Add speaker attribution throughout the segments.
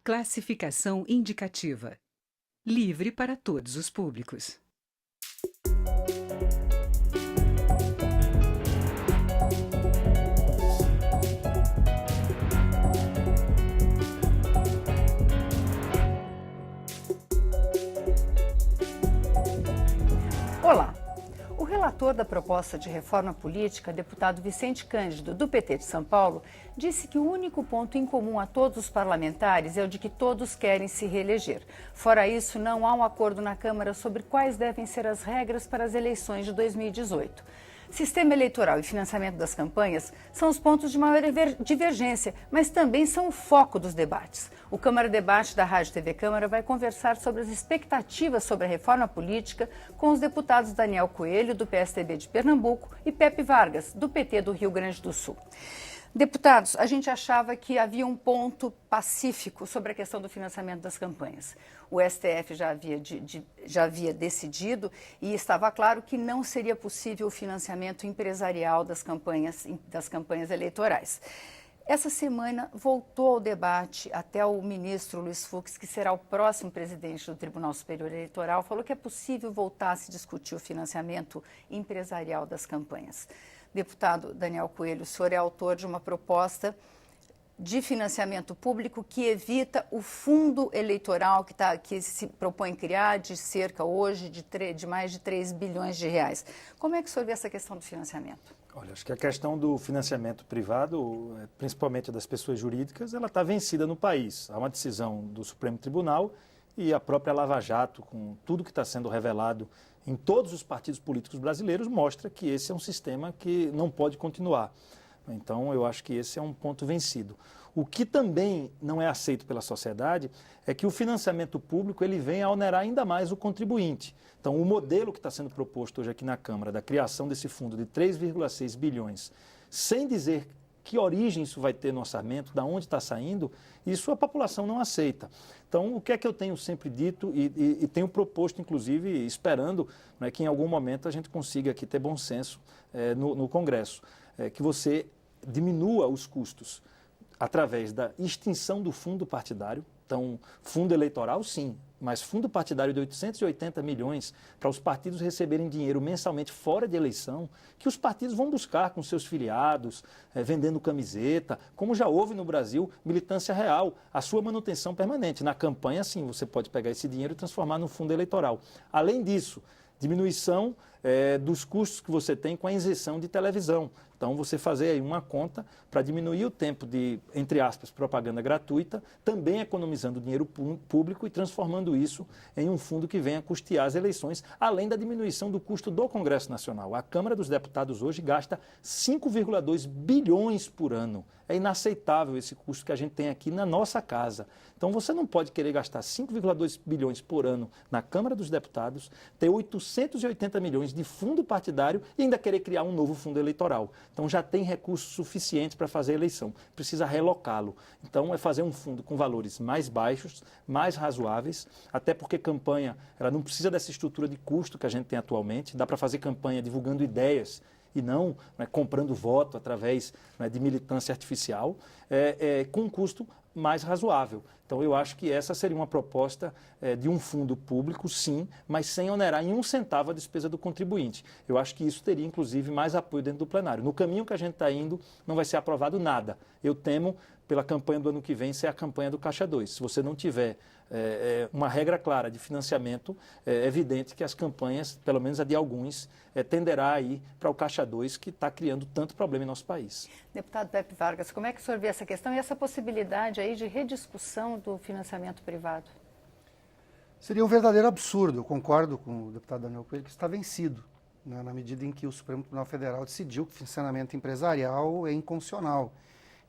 Speaker 1: Classificação indicativa. Livre para todos os públicos.
Speaker 2: Olá! O relator da proposta de reforma política, deputado Vicente Cândido, do PT de São Paulo, disse que o único ponto em comum a todos os parlamentares é o de que todos querem se reeleger. Fora isso, não há um acordo na Câmara sobre quais devem ser as regras para as eleições de 2018. Sistema eleitoral e financiamento das campanhas são os pontos de maior divergência, mas também são o foco dos debates. O Câmara Debate da Rádio TV Câmara vai conversar sobre as expectativas sobre a reforma política com os deputados Daniel Coelho, do PSDB de Pernambuco, e Pepe Vargas, do PT do Rio Grande do Sul. Deputados, a gente achava que havia um ponto pacífico sobre a questão do financiamento das campanhas. O STF já havia decidido e estava claro que não seria possível o financiamento empresarial das campanhas eleitorais. Essa semana voltou ao debate, até o ministro Luiz Fux, que será o próximo presidente do Tribunal Superior Eleitoral, falou que é possível voltar a se discutir o financiamento empresarial das campanhas. Deputado Daniel Coelho, o senhor é autor de uma proposta de financiamento público que evita o fundo eleitoral que se propõe criar de cerca hoje de mais de 3 bilhões de reais. Como é que o senhor vê essa questão do financiamento?
Speaker 3: Olha, acho que a questão do financiamento privado, principalmente das pessoas jurídicas, ela está vencida no país. Há uma decisão do Supremo Tribunal e a própria Lava Jato, com tudo que está sendo revelado em todos os partidos políticos brasileiros, mostra que esse é um sistema que não pode continuar. Então, eu acho que esse é um ponto vencido. O que também não é aceito pela sociedade é que o financiamento público ele vem a onerar ainda mais o contribuinte. Então, o modelo que está sendo proposto hoje aqui na Câmara, da criação desse fundo de 3,6 bilhões, sem dizer que origem isso vai ter no orçamento, de onde está saindo, isso a população não aceita. Então, o que é que eu tenho sempre dito e tenho proposto, inclusive, esperando que em algum momento a gente consiga aqui ter bom senso no Congresso, que você diminua os custos através da extinção do fundo partidário. Então, fundo eleitoral, sim, mas fundo partidário de 880 milhões para os partidos receberem dinheiro mensalmente fora de eleição, que os partidos vão buscar com seus filiados, vendendo camiseta, como já houve no Brasil, militância real, a sua manutenção permanente. Na campanha, sim, você pode pegar esse dinheiro e transformar no fundo eleitoral. Além disso, diminuição dos custos que você tem com a isenção de televisão. Então, você fazer aí uma conta para diminuir o tempo de, entre aspas, propaganda gratuita, também economizando dinheiro público e transformando isso em um fundo que venha custear as eleições, além da diminuição do custo do Congresso Nacional. A Câmara dos Deputados hoje gasta 5,2 bilhões por ano. É inaceitável esse custo que a gente tem aqui na nossa casa. Então, você não pode querer gastar 5,2 bilhões por ano na Câmara dos Deputados, ter 880 milhões de fundo partidário e ainda querer criar um novo fundo eleitoral. Então, já tem recursos suficientes para fazer a eleição. Precisa relocá-lo. Então, é fazer um fundo com valores mais baixos, mais razoáveis, até porque campanha ela não precisa dessa estrutura de custo que a gente tem atualmente. Dá para fazer campanha divulgando ideias e não comprando voto através de militância artificial, com um custo mais razoável. Então, eu acho que essa seria uma proposta de um fundo público, sim, mas sem onerar em um centavo a despesa do contribuinte. Eu acho que isso teria, inclusive, mais apoio dentro do plenário. No caminho que a gente está indo, não vai ser aprovado nada. Eu temo, pela campanha do ano que vem, ser a campanha do Caixa 2. Se você não tiver uma regra clara de financiamento, é evidente que as campanhas, pelo menos a de alguns, tenderá a ir para o Caixa 2, que está criando tanto problema em nosso país.
Speaker 2: Deputado Pepe Vargas, como é que o senhor vê essa questão e essa possibilidade aí de rediscussão do financiamento privado?
Speaker 4: Seria um verdadeiro absurdo. Eu concordo com o deputado Daniel Coelho que está vencido, né, na medida em que o Supremo Tribunal Federal decidiu que o financiamento empresarial é inconstitucional.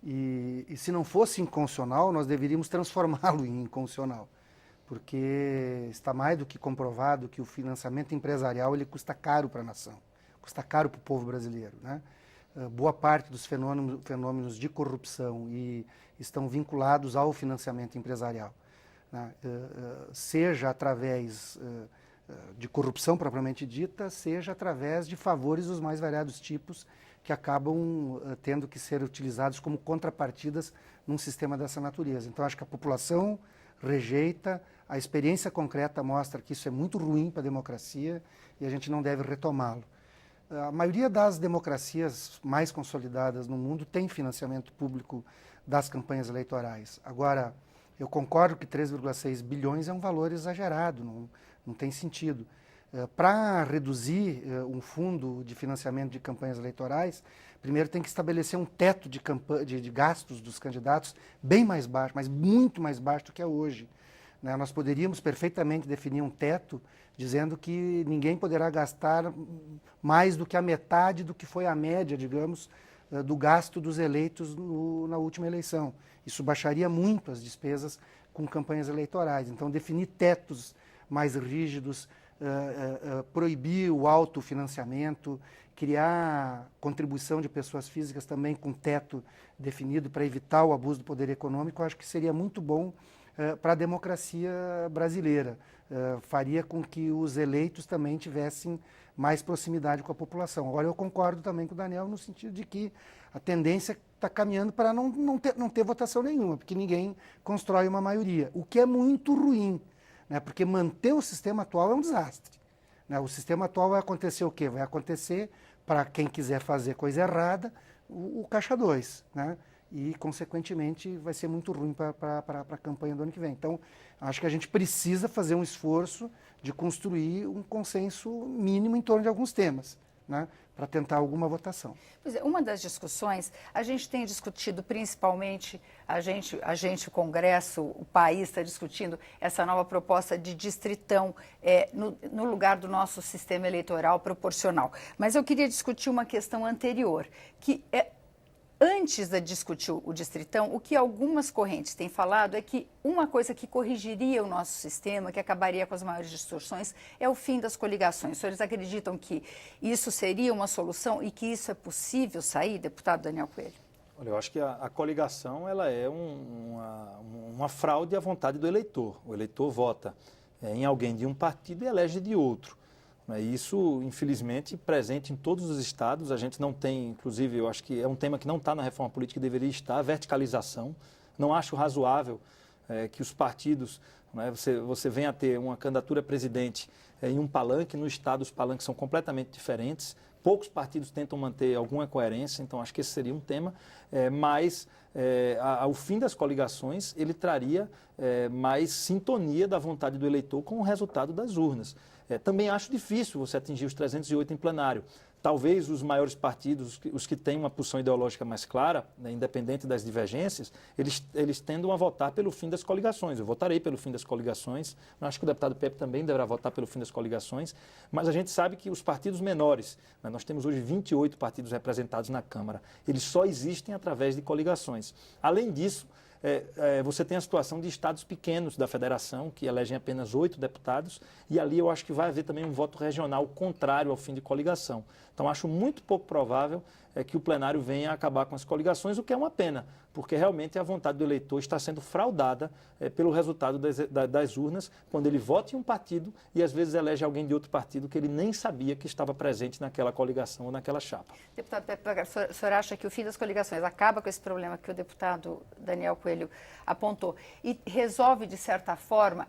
Speaker 4: E se não fosse inconstitucional, nós deveríamos transformá-lo em inconstitucional, porque está mais do que comprovado que o financiamento empresarial ele custa caro para a nação, custa caro para o povo brasileiro, né? Boa parte dos fenômenos de corrupção estão vinculados ao financiamento empresarial, né? Seja através de corrupção propriamente dita, seja através de favores dos mais variados tipos que acabam tendo que ser utilizados como contrapartidas num sistema dessa natureza. Então, acho que a população rejeita, a experiência concreta mostra que isso é muito ruim para a democracia e a gente não deve retomá-lo. A maioria das democracias mais consolidadas no mundo tem financiamento público das campanhas eleitorais. Agora, eu concordo que 3,6 bilhões é um valor exagerado, não tem sentido. Para reduzir um fundo de financiamento de campanhas eleitorais, primeiro tem que estabelecer um teto de gastos dos candidatos bem mais baixo, mas muito mais baixo do que é hoje. Né? Nós poderíamos perfeitamente definir um teto dizendo que ninguém poderá gastar mais do que a metade do que foi a média, digamos, do gasto dos eleitos na última eleição. Isso baixaria muito as despesas com campanhas eleitorais. Então, definir tetos mais rígidos, proibir o autofinanciamento, criar contribuição de pessoas físicas também com teto definido para evitar o abuso do poder econômico, eu acho que seria muito bom para a democracia brasileira. Faria com que os eleitos também tivessem mais proximidade com a população. Agora, eu concordo também com o Daniel no sentido de que a tendência está caminhando para não ter votação nenhuma, porque ninguém constrói uma maioria, o que é muito ruim, né? Porque manter o sistema atual é um desastre. Né? O sistema atual vai acontecer o quê? Vai acontecer, para quem quiser fazer coisa errada, o caixa 2, né? E, consequentemente, vai ser muito ruim para a campanha do ano que vem. Então, acho que a gente precisa fazer um esforço de construir um consenso mínimo em torno de alguns temas, né, para tentar alguma votação.
Speaker 2: Pois é, uma das discussões, a gente tem discutido principalmente, o Congresso, o país está discutindo essa nova proposta de distritão no lugar do nosso sistema eleitoral proporcional. Mas eu queria discutir uma questão anterior, que é, antes de discutir o distritão, o que algumas correntes têm falado é que uma coisa que corrigiria o nosso sistema, que acabaria com as maiores distorções, é o fim das coligações. Os senhores acreditam que isso seria uma solução e que isso é possível sair, deputado Daniel Coelho?
Speaker 3: Olha, eu acho que a coligação ela é uma fraude à vontade do eleitor. O eleitor vota em alguém de um partido e elege de outro. Isso, infelizmente, presente em todos os estados. A gente não tem, inclusive, eu acho que é um tema que não está na reforma política e deveria estar, a verticalização. Não acho razoável que os partidos, né, você venha a ter uma candidatura a presidente em um palanque, no estado os palanques são completamente diferentes. Poucos partidos tentam manter alguma coerência, então acho que esse seria um tema, mas ao fim das coligações ele traria mais sintonia da vontade do eleitor com o resultado das urnas. Também acho difícil você atingir os 308 em plenário. Talvez os maiores partidos, os que têm uma posição ideológica mais clara, né, independente das divergências, eles tendam a votar pelo fim das coligações. Eu votarei pelo fim das coligações. Eu acho que o deputado Pepe também deverá votar pelo fim das coligações. Mas a gente sabe que os partidos menores, né, nós temos hoje 28 partidos representados na Câmara, eles só existem através de coligações. Além disso, você tem a situação de estados pequenos da federação, que elegem apenas 8 deputados, e ali eu acho que vai haver também um voto regional contrário ao fim de coligação. Então, acho muito pouco provável que o plenário venha a acabar com as coligações, o que é uma pena, porque realmente a vontade do eleitor está sendo fraudada pelo resultado das urnas, quando ele vota em um partido e às vezes elege alguém de outro partido que ele nem sabia que estava presente naquela coligação ou naquela chapa.
Speaker 2: Deputado Pepe, o senhor acha que o fim das coligações acaba com esse problema que o deputado Daniel Coelho apontou e resolve, de certa forma,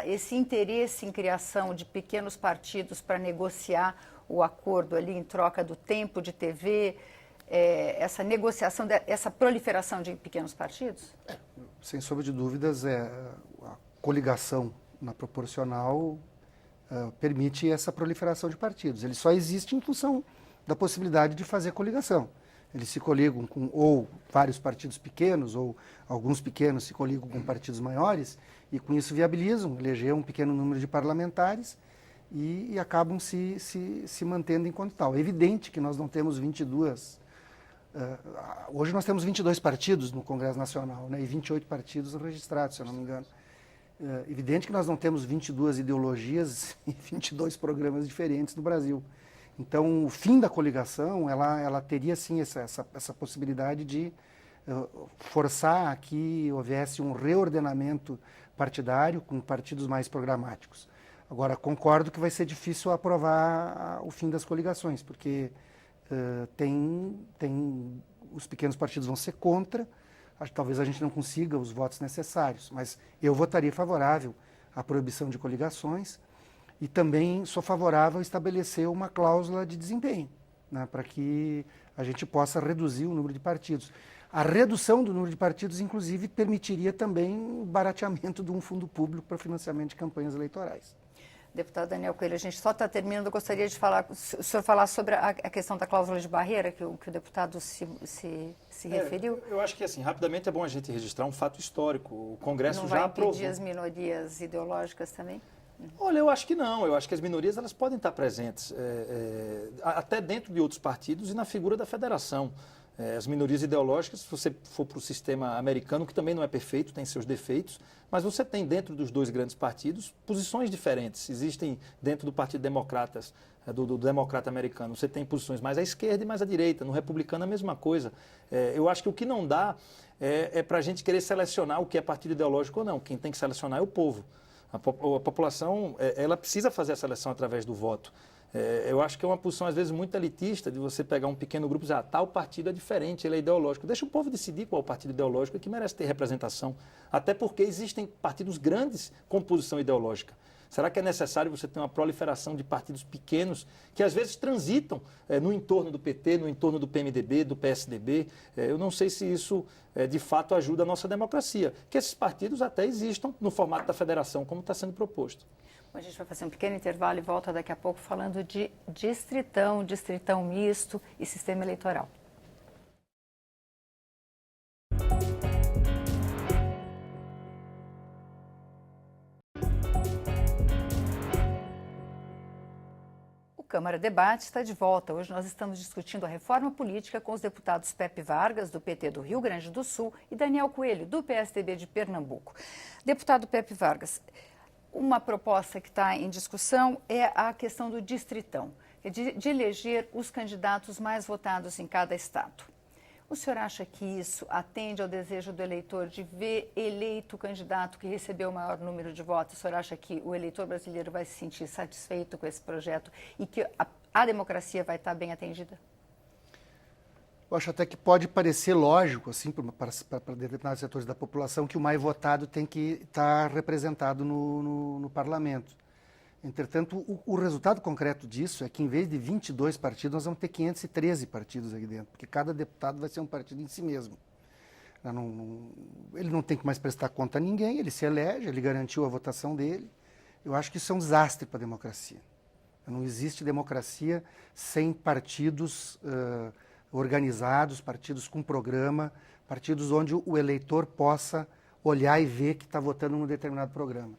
Speaker 2: esse interesse em criação de pequenos partidos para negociar o acordo ali em troca do tempo de TV, essa negociação, essa proliferação de pequenos partidos?
Speaker 4: Sem sombra de dúvidas, a coligação na proporcional permite essa proliferação de partidos. Ele só existe em função da possibilidade de fazer coligação. Eles se coligam com ou vários partidos pequenos, ou alguns pequenos se coligam com partidos maiores, e com isso viabilizam eleger um pequeno número de parlamentares e acabam se mantendo enquanto tal. É evidente que nós não temos 22... hoje nós temos 22 partidos no Congresso Nacional, né, e 28 partidos registrados, se eu não me engano. É evidente que nós não temos 22 ideologias e 22 programas diferentes no Brasil. Então, o fim da coligação, ela teria, sim, essa possibilidade de forçar que houvesse um reordenamento partidário com partidos mais programáticos. Agora, concordo que vai ser difícil aprovar o fim das coligações, porque os pequenos partidos vão ser contra, talvez a gente não consiga os votos necessários, mas eu votaria favorável à proibição de coligações e também sou favorável a estabelecer uma cláusula de desempenho, né, para que a gente possa reduzir o número de partidos. A redução do número de partidos, inclusive, permitiria também o barateamento de um fundo público para financiamento de campanhas eleitorais.
Speaker 2: Deputado Daniel Coelho, a gente só está terminando, eu gostaria de falar, o senhor falar sobre a questão da cláusula de barreira, que o deputado se referiu.
Speaker 3: Eu acho que, assim, rapidamente é bom a gente registrar um fato histórico. O Congresso
Speaker 2: Não
Speaker 3: já aprovou.
Speaker 2: vai impedir as minorias ideológicas também?
Speaker 3: Olha, eu acho que não. Eu acho que as minorias elas podem estar presentes, até dentro de outros partidos e na figura da federação. As minorias ideológicas, se você for para o sistema americano, que também não é perfeito, tem seus defeitos, mas você tem dentro dos dois grandes partidos posições diferentes. Existem dentro do Partido Democratas, do Democrata americano, você tem posições mais à esquerda e mais à direita. No republicano a mesma coisa. Eu acho que o que não dá é para a gente querer selecionar o que é partido ideológico ou não. Quem tem que selecionar é o povo. A população ela precisa fazer a seleção através do voto. Eu acho que é uma posição, às vezes, muito elitista de você pegar um pequeno grupo e dizer, tal partido é diferente, ele é ideológico. Deixa o povo decidir qual é o partido ideológico que merece ter representação. Até porque existem partidos grandes com posição ideológica. Será que é necessário você ter uma proliferação de partidos pequenos que, às vezes, transitam no entorno do PT, no entorno do PMDB, do PSDB? Eu não sei se isso, de fato, ajuda a nossa democracia. Que esses partidos até existam no formato da federação, como está sendo proposto.
Speaker 2: A gente vai fazer um pequeno intervalo e volta daqui a pouco falando de distritão misto e sistema eleitoral. O Câmara Debate está de volta. Hoje nós estamos discutindo a reforma política com os deputados Pepe Vargas, do PT do Rio Grande do Sul, e Daniel Coelho, do PSDB de Pernambuco. Deputado Pepe Vargas, uma proposta que está em discussão é a questão do distritão, de eleger os candidatos mais votados em cada estado. O senhor acha que isso atende ao desejo do eleitor de ver eleito o candidato que recebeu o maior número de votos? O senhor acha que o eleitor brasileiro vai se sentir satisfeito com esse projeto e que a democracia vai estar bem atendida?
Speaker 4: Eu acho até que pode parecer lógico, assim, para determinados setores da população, que o mais votado tem que estar representado no parlamento. Entretanto, o resultado concreto disso é que, em vez de 22 partidos, nós vamos ter 513 partidos aqui dentro, porque cada deputado vai ser um partido em si mesmo. Ele não tem que mais prestar conta a ninguém, ele se elege, ele garantiu a votação dele. Eu acho que isso é um desastre para a democracia. Não existe democracia sem partidos organizados, partidos com programa, partidos onde o eleitor possa olhar e ver que está votando num determinado programa.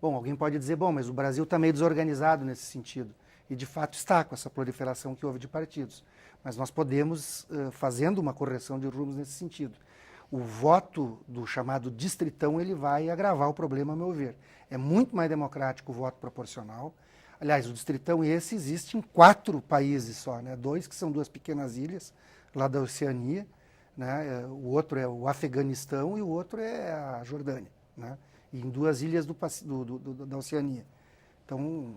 Speaker 4: Bom, alguém pode dizer, mas o Brasil está meio desorganizado nesse sentido. E, de fato, está com essa proliferação que houve de partidos. Mas nós podemos, fazendo uma correção de rumos nesse sentido. O voto do chamado distritão, ele vai agravar o problema, a meu ver. É muito mais democrático o voto proporcional. Aliás, o distritão esse existe em 4 países só, né? 2 que são 2 pequenas ilhas, lá da Oceania, né? O outro é o Afeganistão e o outro é a Jordânia, né? E em 2 ilhas da Oceania. Então,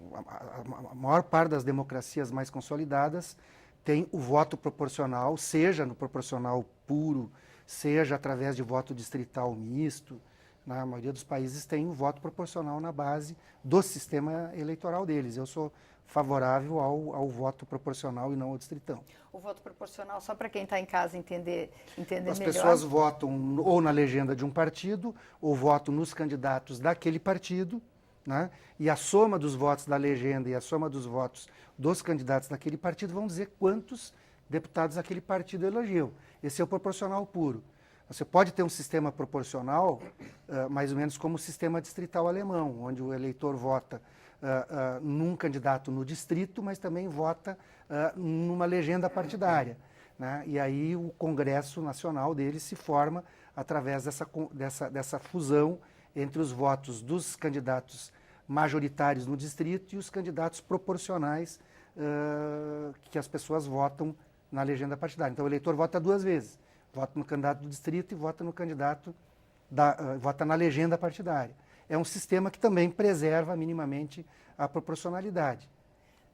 Speaker 4: a maior parte das democracias mais consolidadas tem o voto proporcional, seja no proporcional puro, seja através de voto distrital misto. Na maioria dos países tem o voto proporcional na base do sistema eleitoral deles. Eu sou favorável ao voto proporcional e não ao distritão.
Speaker 2: O voto proporcional, só para quem está em casa entender
Speaker 4: As
Speaker 2: melhor.
Speaker 4: pessoas votam ou na legenda de um partido, ou votam nos candidatos daquele partido, né? E a soma dos votos da legenda e a soma dos votos dos candidatos daquele partido vão dizer quantos deputados aquele partido elegeu. Esse é o proporcional puro. Você pode ter um sistema proporcional, mais ou menos como o sistema distrital alemão, onde o eleitor vota num candidato no distrito, mas também vota numa legenda partidária, né? E aí o Congresso Nacional dele se forma através dessa fusão entre os votos dos candidatos majoritários no distrito e os candidatos proporcionais que as pessoas votam na legenda partidária. Então o eleitor vota 2 vezes. Vota no candidato do distrito e vota no candidato, vota na legenda partidária. É um sistema que também preserva minimamente a proporcionalidade.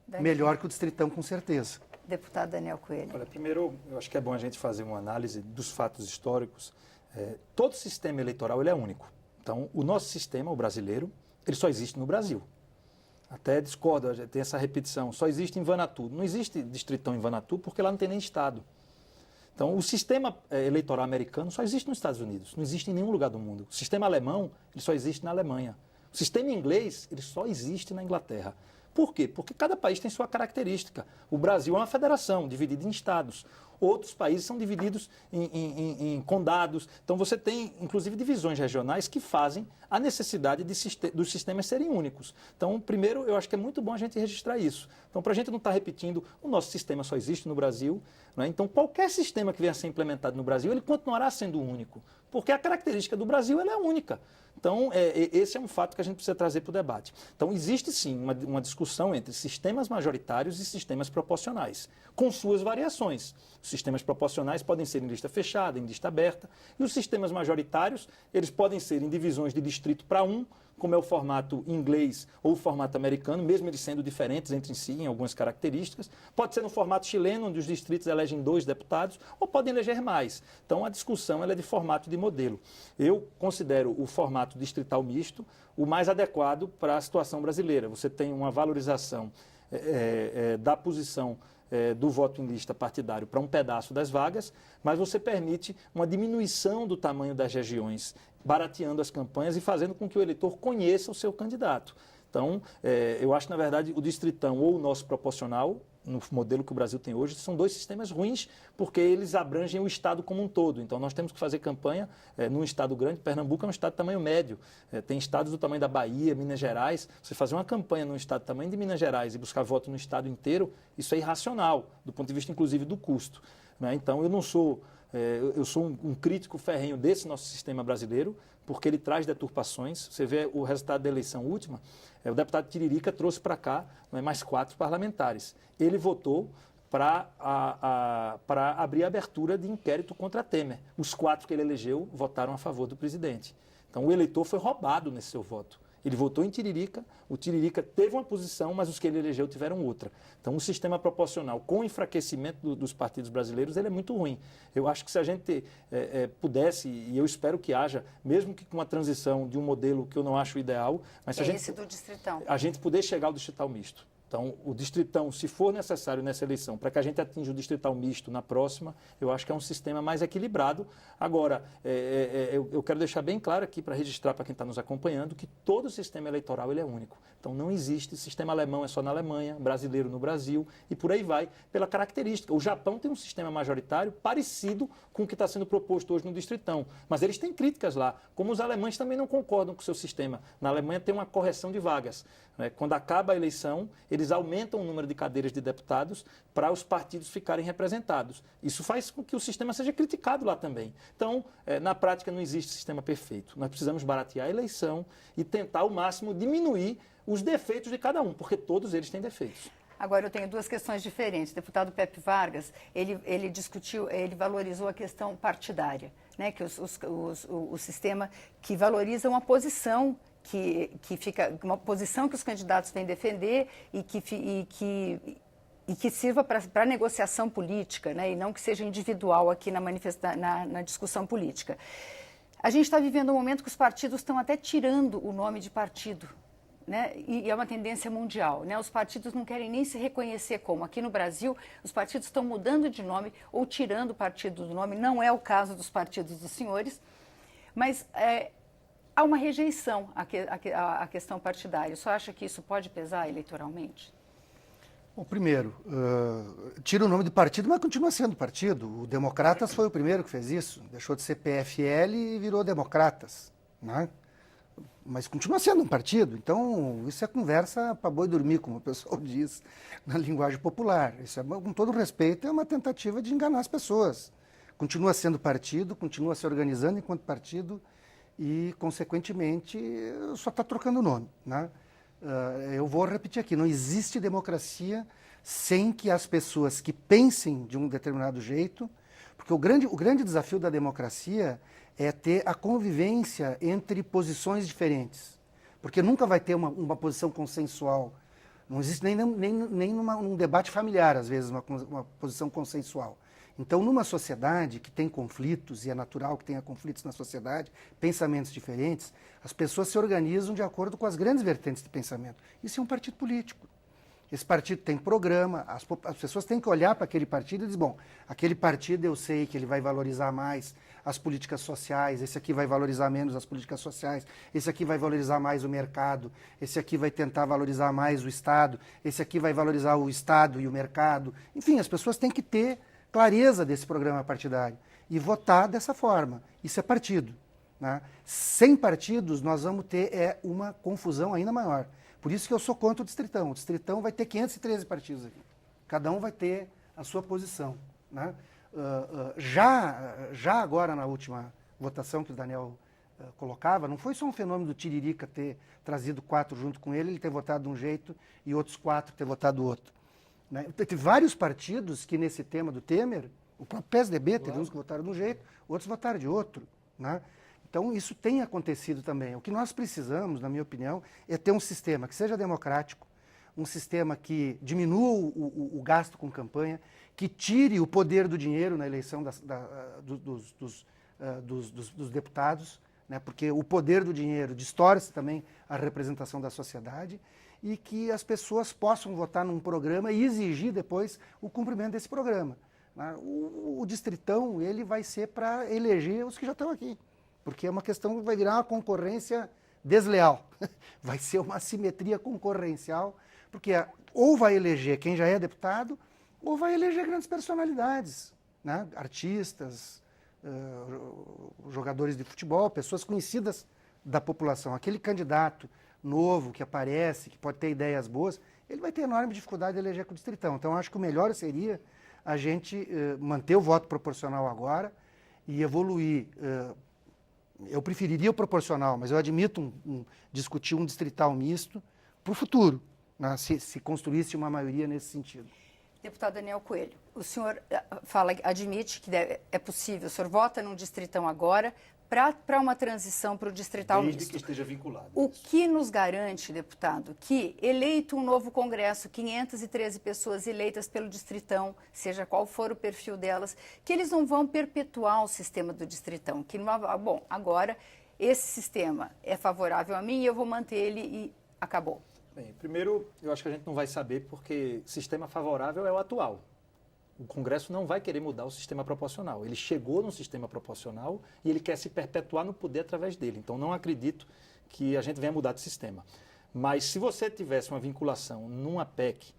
Speaker 4: Melhor que o distritão, com certeza.
Speaker 2: Deputado Daniel Coelho.
Speaker 3: Olha, primeiro, eu acho que é bom a gente fazer uma análise dos fatos históricos. Todo sistema eleitoral ele é único. Então, o nosso sistema, o brasileiro, ele só existe no Brasil. Até discordo, tem essa repetição, só existe em Vanuatu. Não existe distritão em Vanuatu porque lá não tem nem estado. Então, o sistema eleitoral americano só existe nos Estados Unidos, não existe em nenhum lugar do mundo. O sistema alemão, ele só existe na Alemanha. O sistema inglês, ele só existe na Inglaterra. Por quê? Porque cada país tem sua característica. O Brasil é uma federação dividida em estados. Outros países são divididos em condados. Então, você tem, inclusive, divisões regionais que fazem a necessidade dos sistemas serem únicos. Então, primeiro, eu acho que é muito bom a gente registrar isso. Então, para a gente não estar repetindo, o nosso sistema só existe no Brasil. Né? Então, qualquer sistema que venha a ser implementado no Brasil, ele continuará sendo único. Porque a característica do Brasil ela é única. Então, esse é um fato que a gente precisa trazer para o debate. Então, existe sim uma discussão entre sistemas majoritários e sistemas proporcionais, com suas variações. Os sistemas proporcionais podem ser em lista fechada, em lista aberta, e os sistemas majoritários, eles podem ser em divisões de distrito para um, como é o formato inglês ou o formato americano, mesmo eles sendo diferentes entre si em algumas características. Pode ser no formato chileno, onde os distritos elegem 2 deputados, ou podem eleger mais. Então, a discussão ela é de formato de modelo. Eu considero o formato distrital misto o mais adequado para a situação brasileira. Você tem uma valorização da posição do voto em lista partidário para um pedaço das vagas, mas você permite uma diminuição do tamanho das regiões, barateando as campanhas e fazendo com que o eleitor conheça o seu candidato. Então, eu acho, na verdade, o distritão ou o nosso proporcional, no modelo que o Brasil tem hoje, são 2 sistemas ruins, porque eles abrangem o Estado como um todo. Então, nós temos que fazer campanha num Estado grande. Pernambuco é um Estado de tamanho médio. Tem estados do tamanho da Bahia, Minas Gerais. Você fazer uma campanha num Estado do tamanho de Minas Gerais e buscar voto no Estado inteiro, isso é irracional, do ponto de vista, inclusive, do custo. Né? Então, eu sou um crítico ferrenho desse nosso sistema brasileiro, porque ele traz deturpações. Você vê o resultado da eleição última, o deputado Tiririca trouxe para cá mais 4 parlamentares. Ele votou para abrir a abertura de inquérito contra Temer. Os 4 que ele elegeu votaram a favor do presidente. Então, o eleitor foi roubado nesse seu voto. Ele votou em Tiririca, o Tiririca teve uma posição, mas os que ele elegeu tiveram outra. Então, o sistema proporcional com o enfraquecimento dos partidos brasileiros, ele é muito ruim. Eu acho que se a gente pudesse, e eu espero que haja, mesmo que com uma transição de um modelo que eu não acho ideal, mas se
Speaker 2: esse do distritão.
Speaker 3: A gente poder chegar ao distrital misto. Então, o distritão, se for necessário nessa eleição, para que a gente atinja o distrital misto na próxima, eu acho que é um sistema mais equilibrado. Agora, eu quero deixar bem claro aqui, para registrar para quem está nos acompanhando, que todo sistema eleitoral ele é único. Então, não existe sistema alemão é só na Alemanha, brasileiro no Brasil, e por aí vai, pela característica. O Japão tem um sistema majoritário parecido com o que está sendo proposto hoje no distritão, mas eles têm críticas lá, como os alemães também não concordam com o seu sistema. Na Alemanha tem uma correção de vagas. Né? Quando acaba a eleição, eles aumentam o número de cadeiras de deputados para os partidos ficarem representados. Isso faz com que o sistema seja criticado lá também. Então, na prática, não existe sistema perfeito. Nós precisamos baratear a eleição e tentar ao máximo diminuir os defeitos de cada um, porque todos eles têm defeitos.
Speaker 2: Agora, eu tenho 2 questões diferentes. O deputado Pepe Vargas, ele discutiu, ele valorizou a questão partidária, né? Que o sistema que valoriza uma posição que fica, uma posição que os candidatos vêm defender e que sirva para negociação política, né? E não que seja individual aqui na discussão política. A gente está vivendo um momento que os partidos estão até tirando o nome de partido. Né? E é uma tendência mundial. Né? Os partidos não querem nem se reconhecer como. Aqui no Brasil, os partidos estão mudando de nome ou tirando o partido do nome. Não é o caso dos partidos dos senhores, mas há uma rejeição à questão partidária. Você acha que isso pode pesar eleitoralmente?
Speaker 4: Bom, primeiro, tira o nome de partido, mas continua sendo partido. O Democratas foi o primeiro que fez isso. Deixou de ser PFL e virou Democratas, né? Mas continua sendo um partido, então isso é conversa para boi dormir, como o pessoal diz na linguagem popular. Isso, com todo respeito, é uma tentativa de enganar as pessoas. Continua sendo partido, continua se organizando enquanto partido e, consequentemente, só está trocando o nome. Né? Eu vou repetir aqui, não existe democracia sem que as pessoas que pensem de um determinado jeito, porque o grande desafio da democracia é ter a convivência entre posições diferentes. Porque nunca vai ter uma posição consensual. Não existe nem num debate familiar, às vezes, uma posição consensual. Então, numa sociedade que tem conflitos, e é natural que tenha conflitos na sociedade, pensamentos diferentes, as pessoas se organizam de acordo com as grandes vertentes de pensamento. Isso é um partido político. Esse partido tem programa, as pessoas têm que olhar para aquele partido e dizer, bom, aquele partido eu sei que ele vai valorizar mais as políticas sociais, esse aqui vai valorizar menos as políticas sociais, esse aqui vai valorizar mais o mercado, esse aqui vai tentar valorizar mais o Estado, esse aqui vai valorizar o Estado e o mercado. Enfim, as pessoas têm que ter clareza desse programa partidário e votar dessa forma. Isso é partido, né? Sem partidos, nós vamos ter uma confusão ainda maior. Por isso que eu sou contra o Distritão. O Distritão vai ter 513 partidos aqui. Cada um vai ter a sua posição, né? Já agora, na última votação que o Daniel colocava, não foi só um fenômeno do Tiririca ter trazido 4 junto com ele ter votado de um jeito e outros 4 ter votado do outro. Né? Teve vários partidos que, nesse tema do Temer, o próprio PSDB, teve uns que votaram de um jeito, outros votaram de outro. Né? Então, isso tem acontecido também. O que nós precisamos, na minha opinião, é ter um sistema que seja democrático, um sistema que diminua o gasto com campanha, que tire o poder do dinheiro na eleição dos deputados, né? Porque o poder do dinheiro distorce também a representação da sociedade, e que as pessoas possam votar num programa e exigir depois o cumprimento desse programa. Né? O Distritão, ele vai ser para eleger os que já estão aqui. Porque é uma questão que vai virar uma concorrência desleal. Vai ser uma assimetria concorrencial, porque ou vai eleger quem já é deputado, ou vai eleger grandes personalidades, né? Artistas, jogadores de futebol, pessoas conhecidas da população. Aquele candidato novo que aparece, que pode ter ideias boas, ele vai ter enorme dificuldade de eleger com o Distritão. Então, acho que o melhor seria a gente manter o voto proporcional agora e evoluir. Eu preferiria o proporcional, mas eu admito discutir um distrital misto para o futuro, né, se construísse uma maioria nesse sentido.
Speaker 2: Deputado Daniel Coelho, o senhor admite que é possível, o senhor vota num distritão agora para uma transição para o distrital
Speaker 3: Desde
Speaker 2: misto.
Speaker 3: que esteja vinculado.
Speaker 2: O que nos garante, deputado, que eleito um novo Congresso, 513 pessoas eleitas pelo distritão, seja qual for o perfil delas, que eles não vão perpetuar o sistema do distritão? Que não, bom, agora esse sistema é favorável a mim e eu vou manter ele e acabou.
Speaker 3: Bem, primeiro, eu acho que a gente não vai saber porque sistema favorável é o atual. O Congresso não vai querer mudar o sistema proporcional. Ele chegou no sistema proporcional e ele quer se perpetuar no poder através dele. Então, não acredito que a gente venha mudar de sistema. Mas se você tivesse uma vinculação numa PEC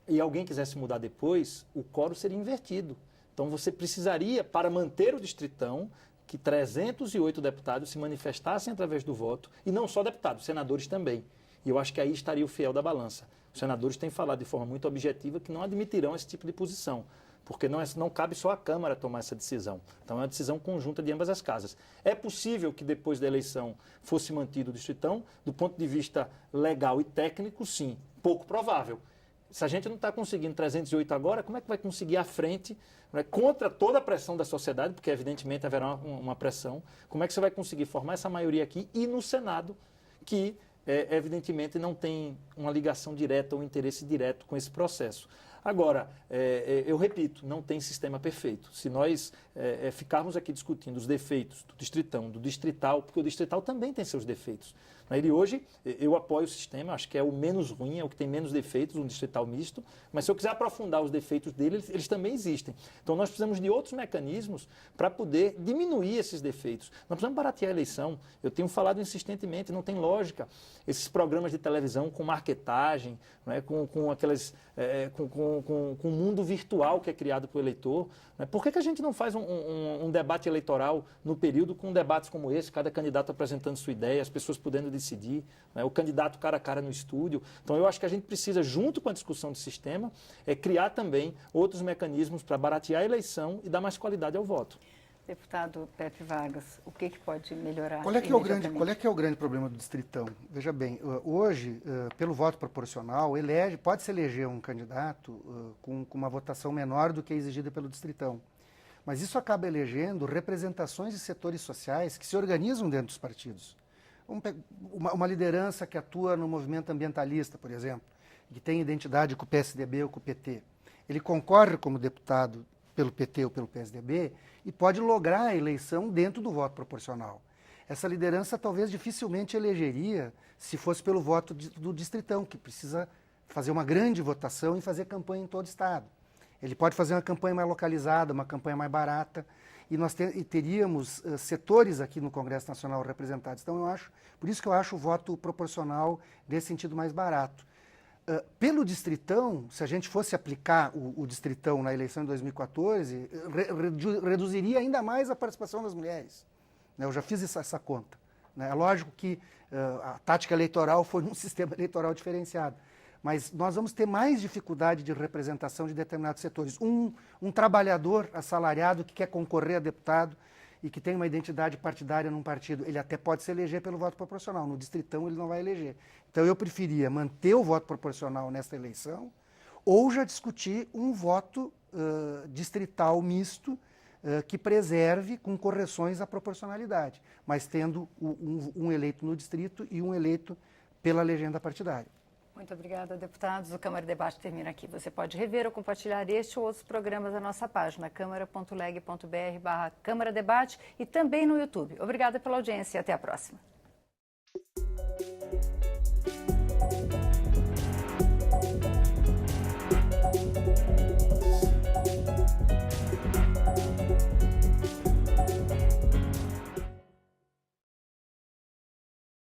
Speaker 3: e alguém quisesse mudar depois, o quórum seria invertido. Então, você precisaria, para manter o distritão, que 308 deputados se manifestassem através do voto, e não só deputados, senadores também. E eu acho que aí estaria o fiel da balança. Os senadores têm falado de forma muito objetiva que não admitirão esse tipo de posição, porque não cabe só à Câmara tomar essa decisão. Então é uma decisão conjunta de ambas as casas. É possível que depois da eleição fosse mantido o distritão, do ponto de vista legal e técnico, sim, pouco provável. Se a gente não está conseguindo 308 agora, como é que vai conseguir à frente, né, contra toda a pressão da sociedade, porque evidentemente haverá uma pressão, como é que você vai conseguir formar essa maioria aqui e no Senado, que evidentemente não tem uma ligação direta ou interesse direto com esse processo. Agora, eu repito, não tem sistema perfeito. Se nós ficarmos aqui discutindo os defeitos do distritão, do distrital, porque o distrital também tem seus defeitos. Ele hoje, eu apoio o sistema, acho que é o menos ruim, é o que tem menos defeitos, um distrital misto, mas se eu quiser aprofundar os defeitos dele, eles também existem. Então nós precisamos de outros mecanismos para poder diminuir esses defeitos. Nós precisamos baratear a eleição. Eu tenho falado insistentemente, não tem lógica esses programas de televisão com marketagem, né, com aquelas, com o mundo virtual que é criado para o eleitor. Né? Por que a gente não faz um debate eleitoral no período com debates como esse, cada candidato apresentando sua ideia, as pessoas podendo decidir, né? O candidato cara a cara no estúdio. Então eu acho que a gente precisa, junto com a discussão do sistema, criar também outros mecanismos para baratear a eleição e dar mais qualidade ao voto.
Speaker 2: Deputado Pepe Vargas, o que pode melhorar?
Speaker 4: Qual é que é o grande problema do distritão? Veja bem, hoje, pelo voto proporcional, pode-se eleger um candidato com uma votação menor do que é exigida pelo distritão. Mas isso acaba elegendo representações de setores sociais que se organizam dentro dos partidos. Uma liderança que atua no movimento ambientalista, por exemplo, que tem identidade com o PSDB ou com o PT. Ele concorre como deputado pelo PT ou pelo PSDB e pode lograr a eleição dentro do voto proporcional. Essa liderança talvez dificilmente elegeria se fosse pelo voto do distritão, que precisa fazer uma grande votação e fazer campanha em todo o estado. Ele pode fazer uma campanha mais localizada, uma campanha mais barata, e nós teríamos setores aqui no Congresso Nacional representados. Então, por isso que eu acho o voto proporcional nesse sentido mais barato. Pelo distritão, se a gente fosse aplicar o distritão na eleição de 2014, reduziria ainda mais a participação das mulheres. Eu já fiz essa conta. É lógico que a tática eleitoral foi um sistema eleitoral diferenciado, mas nós vamos ter mais dificuldade de representação de determinados setores. Um trabalhador assalariado que quer concorrer a deputado e que tem uma identidade partidária num partido, ele até pode se eleger pelo voto proporcional. No distritão ele não vai eleger. Então eu preferia manter o voto proporcional nesta eleição ou já discutir um voto distrital misto que preserve com correções a proporcionalidade, mas tendo um eleito no distrito e um eleito pela legenda partidária.
Speaker 2: Muito obrigada, deputados. O Câmara Debate termina aqui. Você pode rever ou compartilhar este ou outros programas na nossa página, câmara.leg.br/Câmara Debate e também no YouTube. Obrigada pela audiência e até a próxima.